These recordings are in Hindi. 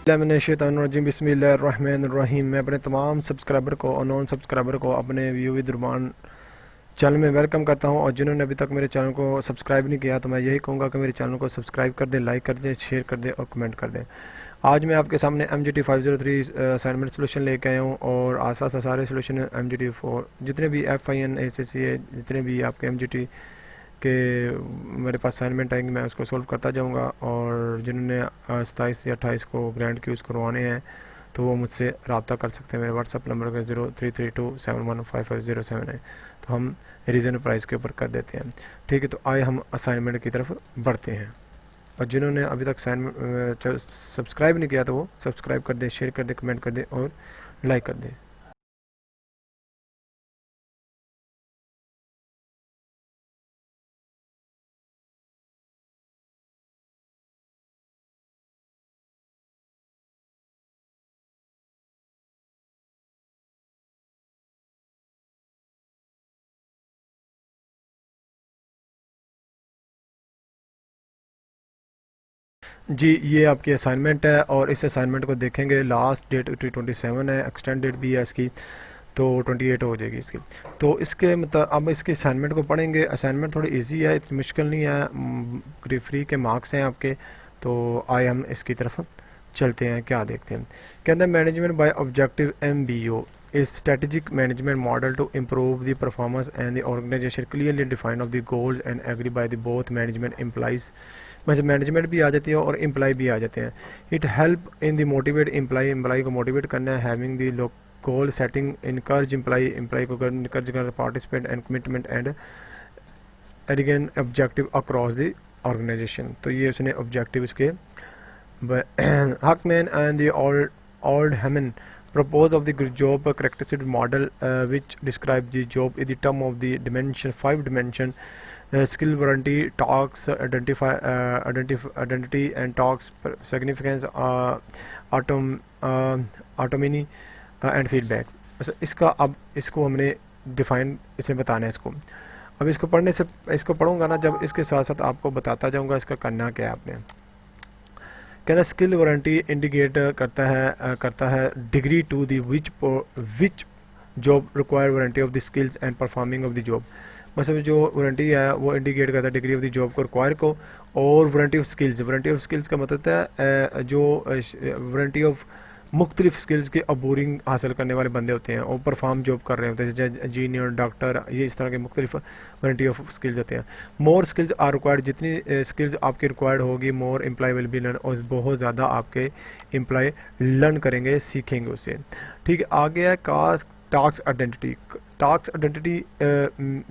बिस्मिल्लाहिर्रहमानिर्रहीम। मैं अपने तमाम सब्सक्राइबर को और नॉन सब्सक्राइबर को अपने व्यू दुरबान चैनल में वेलकम करता हूं, और जिन्होंने अभी तक मेरे चैनल को सब्सक्राइब नहीं किया तो मैं यही कहूँगा कि मेरे चैनल को सब्सक्राइब कर दें, लाइक कर दें, शेयर कर दें और कमेंट कर दें। आज मैं आपके सामने MGT 503 असाइनमेंट सोल्यूशन लेके आया हूँ, और आसा सा सारे सोल्यूशन MGT 4 जितने भी FIN ACC है, जितने भी आपके MGT के मेरे पास असाइनमेंट आएंगे मैं उसको सोल्व करता जाऊंगा। और जिन्होंने 27 या 28 को ग्रैंड क्यूज़ करवाने हैं तो वो मुझसे रब्ता कर सकते हैं। मेरे व्हाट्सअप नंबर का 0332715507 है। तो हम रीज़न प्राइस के ऊपर कर देते हैं। ठीक है, तो आए हम असाइनमेंट की तरफ बढ़ते हैं। और जिन्होंने अभी तक सब्सक्राइब नहीं किया तो वो सब्सक्राइब कर दें, शेयर कर दें, कमेंट कर दें और लाइक कर दें। जी, ये आपकी असाइनमेंट है, और इस असाइनमेंट को देखेंगे। लास्ट डेट 27 है, एक्सटेंड डेट भी है इसकी, तो 28 हो जाएगी इसकी। तो इसके मतलब अब इसके असाइनमेंट को पढ़ेंगे। असाइनमेंट थोड़ी इजी है, इतनी मुश्किल नहीं है, फ्री के मार्क्स हैं आपके। तो आए हम इसकी तरफ चलते हैं, क्या देखते हैं। कहते हैं management by objective MBO is strategic management model to improve the performance and the organization clearly defined of the goals and agree by the both management implies। वैसे मैनेजमेंट भी आ जाती है और एम्प्लॉय भी आ जाते हैं। It help in the motivate employ को मोटिवेट करना है, having the goal setting, encourage employ को इनकरेज करना, participate and commitment and again objective across the organisation. तो ये उसने ऑब्जेक्टिव इसके Huckman and the Oldham propose of the job characteristic model which describes the job in the term of the five dimension skill, warranty, talks, identity and talks, significance, autonomy and feedback। इसका अब इसको हमने डिफाइन इसे बताना है इसको। अब इसको पढ़ने से इसको पढ़ूंगा ना, जब इसके साथ साथ आपको बताता जाऊंगा इसका करना क्या है आपने। कहना स्किल वारंटी इंडिकेट करता है degree to the which job require warranty of the skills and performing of the job. मतलब जो वारंटी है वो इंडिकेट करता है डिग्री ऑफ द जॉब को रिक्वायर को, और वारंटी ऑफ स्किल्स का मतलब है जो वारंटी ऑफ मुख्तलिफ स्किल्स के अबूरिंग हासिल करने वाले बंदे होते हैं और परफॉर्म जॉब कर रहे होते हैं, जैसे इंजीनियर, डॉक्टर, ये इस तरह के मुख्तलिफ वारंटी ऑफ स्किल्स होते हैं। मोर स्किल्स आर रिक्वायर्ड, जितनी स्किल्स आपकी रिक्वायर्ड होगी मोर एम्प्लॉय विल बी लर्न, और बहुत ज़्यादा आपके एम्प्लॉय लर्न करेंगे, सीखेंगे उससे। ठीक है, आगे है task identity. Task identity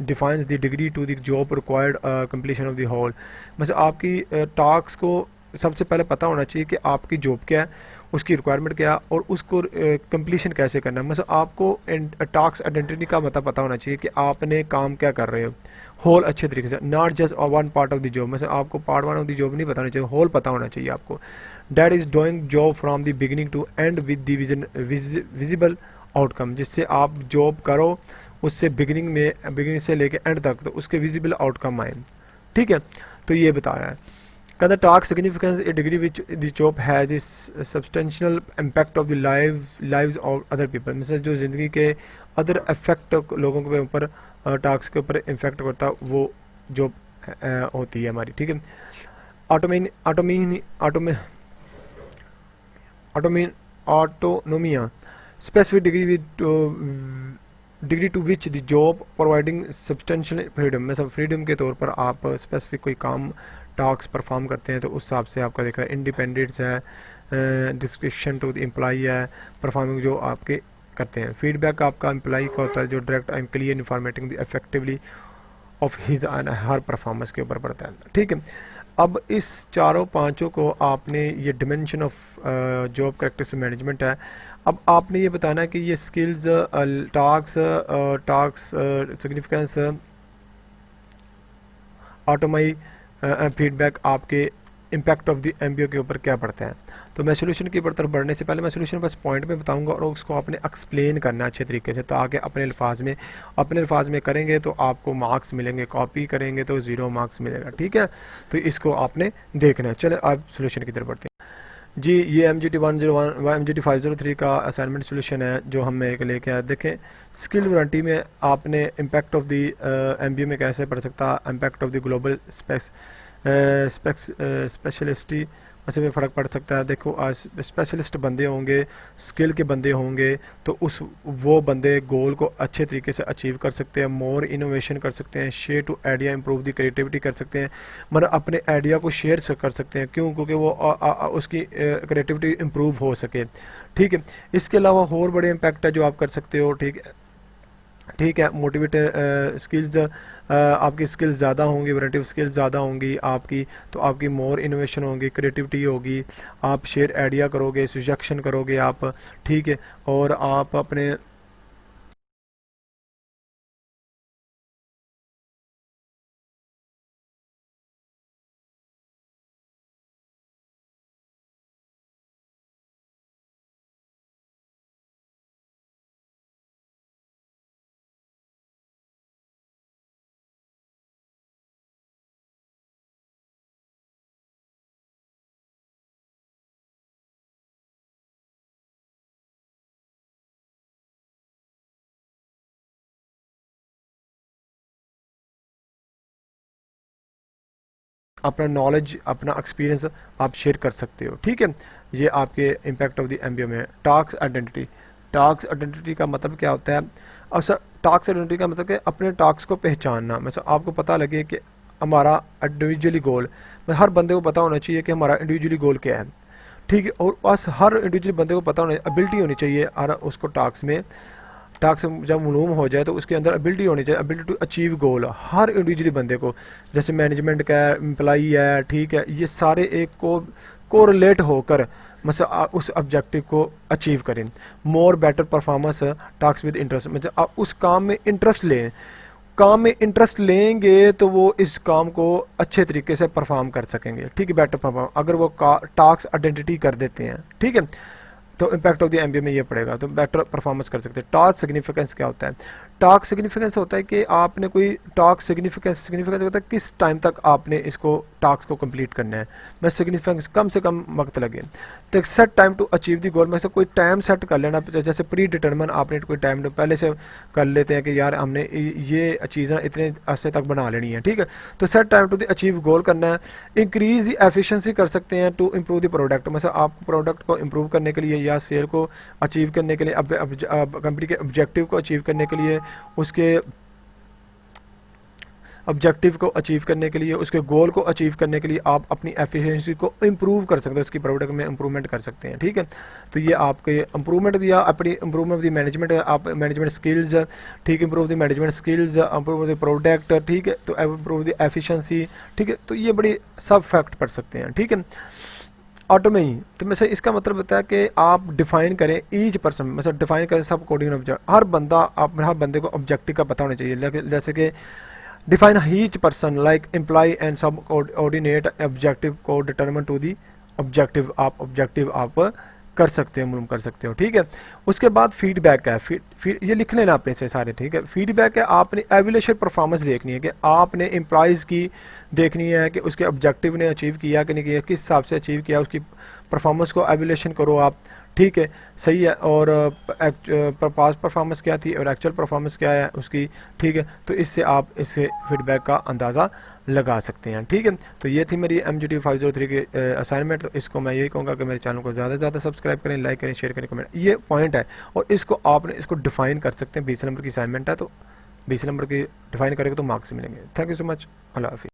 defines the degree to the job required completion of the whole. मतलब आपकी टास्क को सबसे पहले पता होना चाहिए कि आपकी जॉब क्या है, उसकी रिक्वायरमेंट क्या और उसको कंप्लीशन कैसे करना है। मतलब आपको टास्क आइडेंटिटी का मतलब पता होना चाहिए कि आपने काम क्या कर रहे हो होल अच्छे तरीके से, not just one part of the job. मतलब आपको part one of the job नहीं बताना चाहिए, होल पता होना चाहिए आपको। That is doing job from the beginning to end with the visible outcome. जिससे आप जॉब करो उससे बिगिनिंग से लेके एंड तक तो उसके विजिबल आउटकम आए। ठीक है, तो ये बता रहा है। कहता task significance A degree which the job has this substantial impact of the lives of other people. मतलब जो ज़िंदगी के अदर इफेक्ट लोगों के ऊपर टास्क के ऊपर इम्पैक्ट करता वो जॉब होती है हमारी। ठीक है, autonomy specific degree to which the job providing substantial freedom. मतलब फ्रीडम के तौर पर आप स्पेसिफिक कोई काम टास्क परफॉर्म करते हैं तो उस हिसाब से आपका देखा इंडिपेंडेंस है, डिस्क्रिप्शन टू द एम्प्लॉई है, परफॉर्मिंग जो आपके करते हैं। फीडबैक आपका एम्प्लॉई का होता है जो direct and clear informing the effectively of his and her performance के ऊपर पड़ता है। ठीक है, अब इस चारों पांचों को आपने ये dimension of job characteristic management है। अब आपने ये बताना है कि ये स्किल्स, टास्क सिग्निफिकेंस, ऑटोमाई फीडबैक आपके इम्पैक्ट ऑफ द MBO के ऊपर क्या पड़ता है। तो मैं सोल्यूशन की तरफ बढ़ने से पहले मैं सोल्यूशन बस पॉइंट में बताऊंगा और उसको आपने एक्सप्लेन करना अच्छे तरीके से, ताकि अपने अल्फाज में करेंगे तो आपको मार्क्स मिलेंगे, कॉपी करेंगे तो 0 मार्क्स मिलेगा। ठीक है, तो इसको आपने देखना है। चले आप सोल्यूशन की तरफ बढ़ते हैं। जी ये MGT 101 MGT 503 का असाइनमेंट सोल्यूशन है जो हम लेके आए। देखें स्किल वारंटी में आपने इम्पैक्ट ऑफ द MBA में कैसे पढ़ सकता, इम्पैक्ट ऑफ द ग्लोबल स्पेशलिस्टी ऐसे में फ़र्क पड़ सकता है। देखो आज स्पेशलिस्ट बंदे होंगे, स्किल के बंदे होंगे, तो वो बंदे गोल को अच्छे तरीके से अचीव कर सकते हैं, मोर इनोवेशन कर सकते हैं, share to idea improve the creativity कर सकते हैं, मतलब अपने आइडिया को शेयर कर सकते हैं। क्यों? क्योंकि वो उसकी क्रिएटिविटी इंप्रूव हो सके। ठीक है, इसके अलावा और बड़े इम्पैक्ट है जो आप कर सकते हो। ठीक है, मोटिवेटर स्किल्स, आपकी स्किल्स ज़्यादा होंगी, वैरायटी ऑफ स्किल्स ज़्यादा होंगी आपकी, तो आपकी मोर इनोवेशन होगी, क्रिएटिविटी होगी, आप शेयर आइडिया करोगे, सजेशन करोगे आप। ठीक है, और आप अपने अपना नॉलेज, अपना एक्सपीरियंस आप शेयर कर सकते हो। ठीक है, ये आपके इम्पैक्ट ऑफ द MBA में है। टास्क आइडेंटिटी, टास्क आइडेंटिटी का मतलब क्या होता है? और सर टास्क आइडेंटिटी का मतलब कि अपने टास्क को पहचानना। मतलब आपको पता लगे कि हमारा इंडिविजुअली गोल, मतलब हर बंदे को पता होना चाहिए कि हमारा इंडिविजुअली गोल क्या है। ठीक है, और बस हर इंडिविजुअल बंदे को पता होना, एबिलिटी होनी चाहिए हर उसको टास्क में। टास्क जब मालूम हो जाए तो उसके अंदर एबिलिटी होनी चाहिए, एबिलिटी टू अचीव गोल हर इंडिविजुअली बंदे को। जैसे मैनेजमेंट का है, एम्प्लॉई है, ठीक है, ये सारे एक को कोरिलेट होकर मतलब उस ऑब्जेक्टिव को अचीव करें। More better performance task with interest, मतलब आप उस काम में इंटरेस्ट लें, काम में इंटरेस्ट लेंगे तो वो इस काम को अच्छे तरीके से परफॉर्म कर सकेंगे। ठीक है, बेटर परफॉर्म अगर वो टास्क आइडेंटिटी कर देते हैं। ठीक है, तो इम्पैक्ट ऑफ द MBA में ये पड़ेगा, तो बेटर परफॉर्मेंस कर सकते हैं। टास्क सिग्निफिकेंस क्या होता है? टास्क सिग्निफिकेंस होता है कि आपने कोई टास्क सिग्निफिकेंस होता है किस टाइम तक आपने इसको टास्क को कंप्लीट करना है। मैं सिग्निफिकेंस कम से कम वक्त लगे, तो set time to achieve the goal में से कोई टाइम सेट कर लेना। जैसे प्री डिटर्मन आपने कोई टाइम पहले से कर लेते हैं कि यार हमने ये चीज़ें इतने अरसे तक बना लेनी है। ठीक है, तो set time to the achieve goal करना है। इंक्रीज द एफिशिएंसी कर सकते हैं टू इम्प्रूव द प्रोडक्ट, मतलब आप प्रोडक्ट को इम्प्रूव करने के लिए या सेल को अचीव करने के लिए, कंपनी के ऑब्जेक्टिव को अचीव करने के लिए, उसके ऑब्जेक्टिव को अचीव करने के लिए, उसके गोल को अचीव करने के लिए आप अपनी एफिशिएंसी को इम्प्रूव कर सकते हो, उसकी प्रोडक्ट में इम्प्रूवमेंट कर सकते हैं। ठीक है, तो ये आपके इम्प्रूवमेंट दिया, अपनी इम्प्रूवमेंट दी मैनेजमेंट, आप मैनेजमेंट स्किल्स, ठीक, improve the management skills, improve the product, ठीक है, तो इम्प्रूव द एफिशिएंसी। ठीक है, तो ये बड़ी सब फैक्ट पढ़ सकते हैं। ठीक है, ऑटो में ही, तो मैं से इसका मतलब होता है कि आप डिफाइन करें ईच पर्सन, मतलब डिफाइन करें सब कोडिंग ऑब्जेक्ट, हर बंदा, आप हर बंदे को ऑब्जेक्टिव का पता होना चाहिए। जैसे कि define each person like employee and subordinate objective को determine to the objective, आप ऑब्जेक्टिव आप कर सकते हो, मालूम कर सकते हो। ठीक है, उसके बाद फीडबैक है, ये लिख लेना अपने से सारे। ठीक है, फीडबैक है, आपने एवल्यूएशन परफॉर्मेंस देखनी है कि आपने एम्प्लॉयज़ की देखनी है कि उसके ऑब्जेक्टिव ने अचीव किया कि नहीं किया, किस हिसाब से अचीव किया, उसकी परफॉर्मेंस को एवल्यूएशन करो आप। ठीक है, सही है, और पास परफॉर्मेंस क्या थी और एक्चुअल परफॉर्मेंस क्या है उसकी। ठीक है, तो इससे आप इससे फीडबैक का अंदाज़ा लगा सकते हैं। ठीक है, तो ये थी मेरी MGT 503 की असाइनमेंट। तो इसको मैं यही कहूँगा कि मेरे चैनल को ज़्यादा से ज़्यादा सब्सक्राइब करें, लाइक करें, शेयर करें, कमेंट, ये पॉइंट है। और इसको आपने इसको डिफाइन कर सकते हैं। 20 नंबर की असाइनमेंट है, तो 20 नंबर की डिफाइन करेंगे तो मार्क्स मिलेंगे। थैंक यू सो मच, अल्लाह हाफिज़।